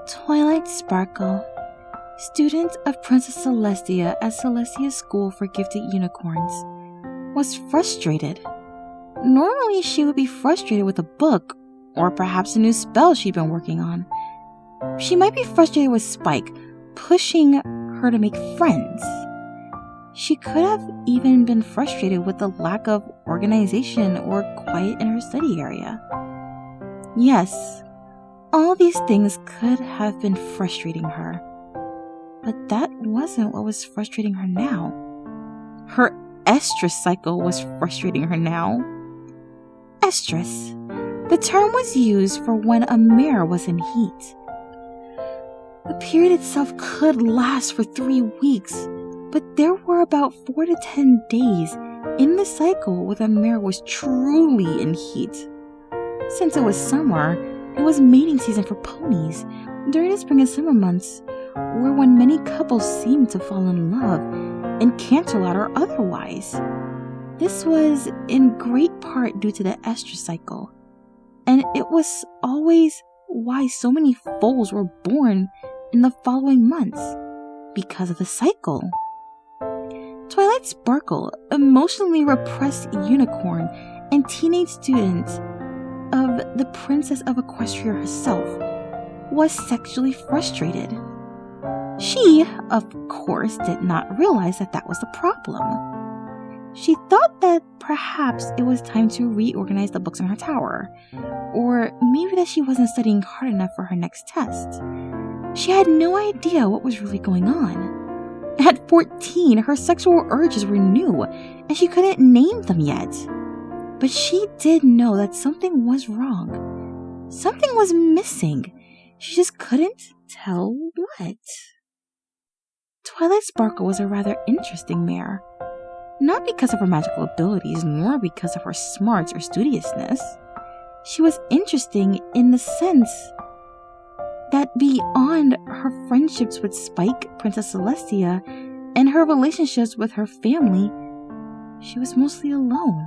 Twilight Sparkle, student of Princess Celestia at Celestia's School for Gifted Unicorns, was frustrated. Normally, she would be frustrated with a book, or perhaps a new spell she'd been working on. She might be frustrated with Spike, pushing her to make friends. She could have even been frustrated with the lack of organization or quiet in her study area. Yes, all these things could have been frustrating her. But that wasn't what was frustrating her now. Her estrus cycle was frustrating her now. Estrus. The term was used for when a mare was in heat. The period itself could last for 3 weeks, but there were about 4 to 10 days in the cycle where the mare was truly in heat. Since it was summer, it was mating season for ponies during the spring and summer months, were when many couples seemed to fall in love and cancel out or otherwise. This was in great part due to the estrus cycle, and it was always why so many foals were born in the following months, because of the cycle. Twilight Sparkle, emotionally repressed unicorn and teenage student of the Princess of Equestria herself, was sexually frustrated. She, of course, did not realize that was the problem. She thought that perhaps it was time to reorganize the books in her tower, or maybe that she wasn't studying hard enough for her next test. She had no idea what was really going on. At 14, her sexual urges were new, and she couldn't name them yet. But she did know that something was wrong. Something was missing. She just couldn't tell what. Twilight Sparkle was a rather interesting mare. Not because of her magical abilities, nor because of her smarts or studiousness. She was interesting in the sense that beyond her friendships with Spike, Princess Celestia, and her relationships with her family, she was mostly alone.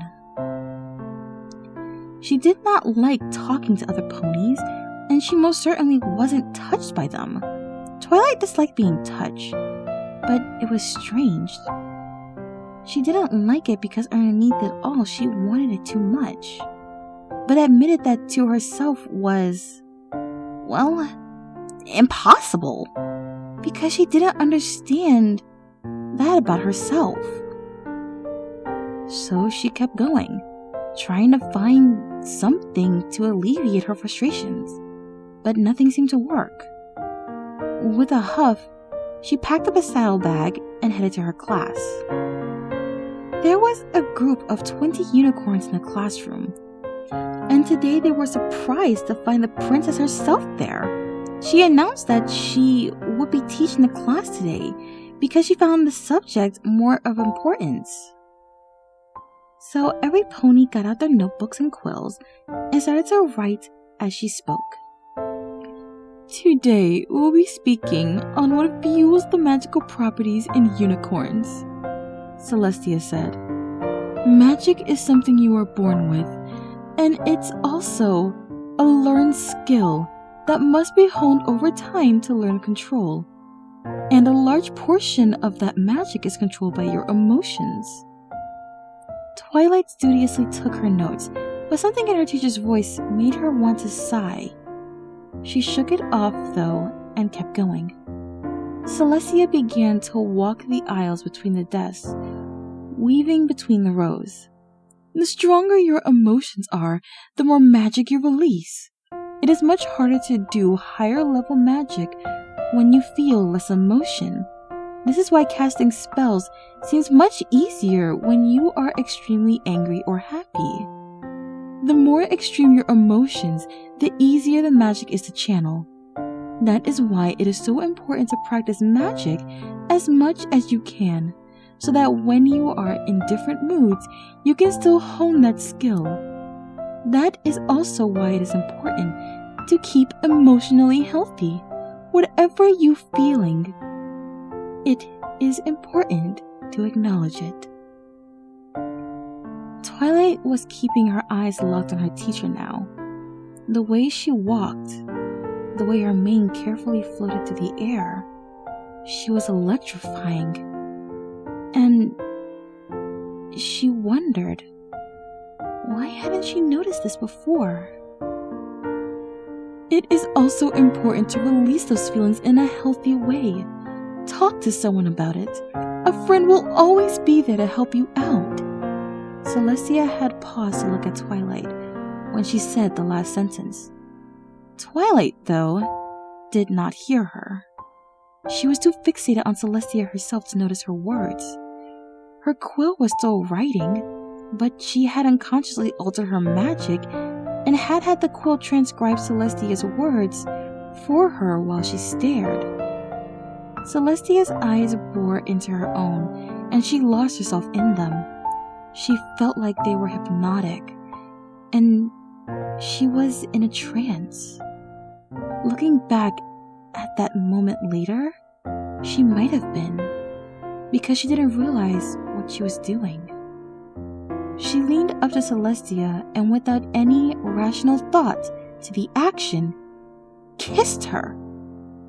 She did not like talking to other ponies, and she most certainly wasn't touched by them. Twilight disliked being touched, but it was strange. She didn't like it because underneath it all, she wanted it too much, but admitted that to herself was, well, impossible, because she didn't understand that about herself. So she kept going, trying to find something to alleviate her frustrations, but nothing seemed to work. With a huff, she packed up a saddlebag and headed to her class. There was a group of 20 unicorns in the classroom, and today they were surprised to find the princess herself there. She announced that she would be teaching the class today because she found the subject more of importance. So every pony got out their notebooks and quills and started to write as she spoke. Today we'll be speaking on what fuels the magical properties in unicorns, Celestia said. Magic is something you are born with, and it's also a learned skill that must be honed over time to learn control. And a large portion of that magic is controlled by your emotions. Twilight studiously took her notes, but something in her teacher's voice made her want to sigh. She shook it off, though, and kept going. Celestia began to walk the aisles between the desks, weaving between the rows. The stronger your emotions are, the more magic you release. It is much harder to do higher level magic when you feel less emotion. This is why casting spells seems much easier when you are extremely angry or happy. The more extreme your emotions, the easier the magic is to channel. That is why it is so important to practice magic as much as you can, so that when you are in different moods, you can still hone that skill. That is also why it is important to keep emotionally healthy. Whatever you're feeling, it is important to acknowledge it. Twilight was keeping her eyes locked on her teacher now. The way she walked, the way her mane carefully floated through the air. She was electrifying. And she wondered, why hadn't she noticed this before? It is also important to release those feelings in a healthy way. Talk to someone about it. A friend will always be there to help you out. Celestia had paused to look at Twilight when she said the last sentence. Twilight, though, did not hear her. She was too fixated on Celestia herself to notice her words. Her quill was still writing, but she had unconsciously altered her magic and had the quill transcribe Celestia's words for her while she stared. Celestia's eyes bored into her own, and she lost herself in them. She felt like they were hypnotic, and she was in a trance. Looking back at that moment later, she might have been, because she didn't realize what she was doing. She leaned up to Celestia and without any rational thought to the action, kissed her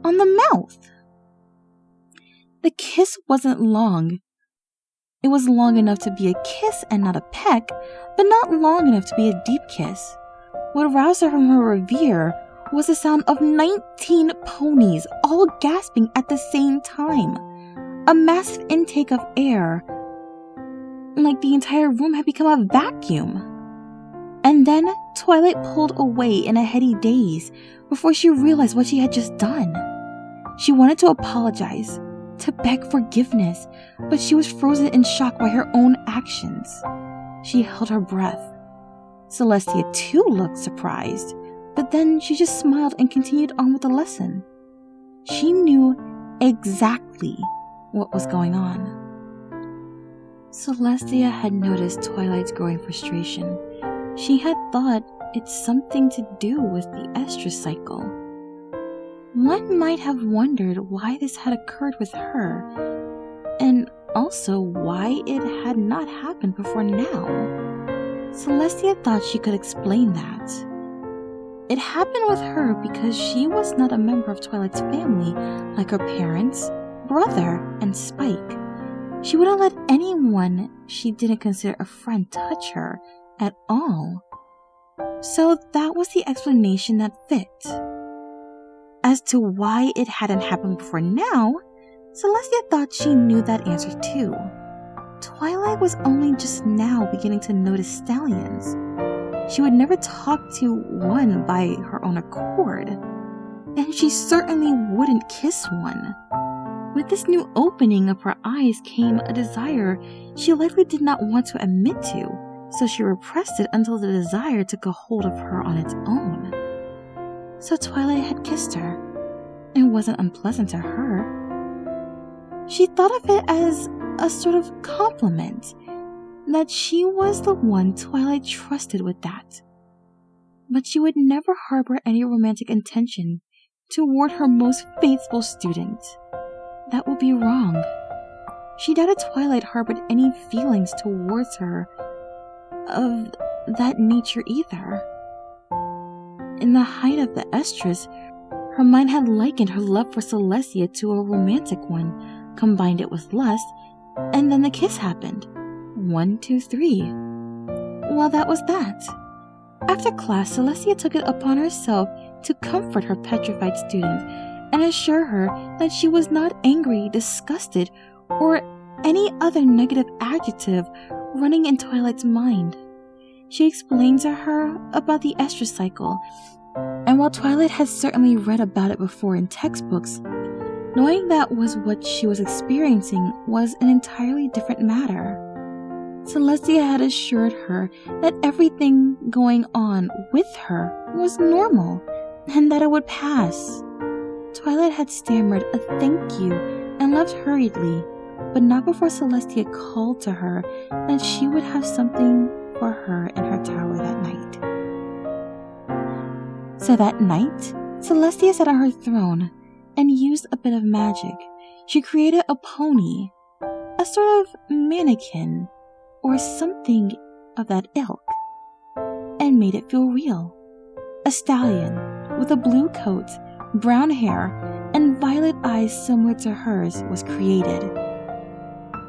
on the mouth. The kiss wasn't long. It was long enough to be a kiss and not a peck, but not long enough to be a deep kiss. What roused her from her reverie was the sound of 19 ponies all gasping at the same time. A massive intake of air, like the entire room had become a vacuum. And then Twilight pulled away in a heady daze before she realized what she had just done. She wanted to apologize, to beg forgiveness, but she was frozen in shock by her own actions. She held her breath. Celestia too looked surprised, but then she just smiled and continued on with the lesson. She knew exactly what was going on. Celestia had noticed Twilight's growing frustration. She had thought it's something to do with the estrus cycle. One might have wondered why this had occurred with her, and also why it had not happened before now. Celestia thought she could explain that. It happened with her because she was not a member of Twilight's family like her parents, brother, and Spike. She wouldn't let anyone she didn't consider a friend touch her at all. So that was the explanation that fit. As to why it hadn't happened before now, Celestia thought she knew that answer too. Twilight was only just now beginning to notice stallions. She would never talk to one by her own accord, and she certainly wouldn't kiss one. With this new opening of her eyes came a desire she likely did not want to admit to, so she repressed it until the desire took a hold of her on its own. So Twilight had kissed her. It wasn't unpleasant to her. She thought of it as a sort of compliment, that she was the one Twilight trusted with that. But she would never harbor any romantic intention toward her most faithful student. That would be wrong. She doubted Twilight harbored any feelings towards her of that nature either. In the height of the estrus, her mind had likened her love for Celestia to a romantic one, combined it with lust, and then the kiss happened. 1, 2, 3. Well, that was that. After class, Celestia took it upon herself to comfort her petrified student and assure her that she was not angry, disgusted, or any other negative adjective running in Twilight's mind. She explained to her about the estrus cycle, and while Twilight had certainly read about it before in textbooks, knowing that was what she was experiencing was an entirely different matter. Celestia had assured her that everything going on with her was normal and that it would pass. Twilight had stammered a thank you and left hurriedly, but not before Celestia called to her that she would have something for her in her tower that night. So that night, Celestia sat on her throne and used a bit of magic. She created a pony, a sort of mannequin, or something of that ilk, and made it feel real. A stallion with a blue coat, brown hair, and violet eyes similar to hers was created.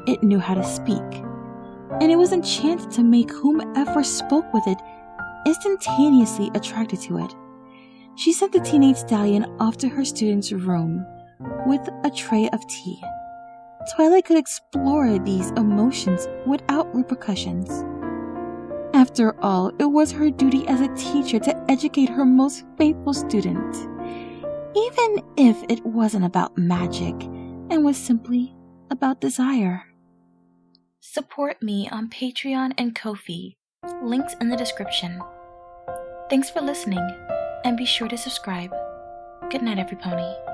It knew how to speak, and it was enchanted to make whomever spoke with it instantaneously attracted to it. She sent the teenage stallion off to her student's room with a tray of tea. Twilight could explore these emotions without repercussions. After all, it was her duty as a teacher to educate her most faithful student, even if it wasn't about magic and was simply about desire. Support me on Patreon and Ko-fi, links in the description. Thanks for listening, and be sure to subscribe. Good night, every pony.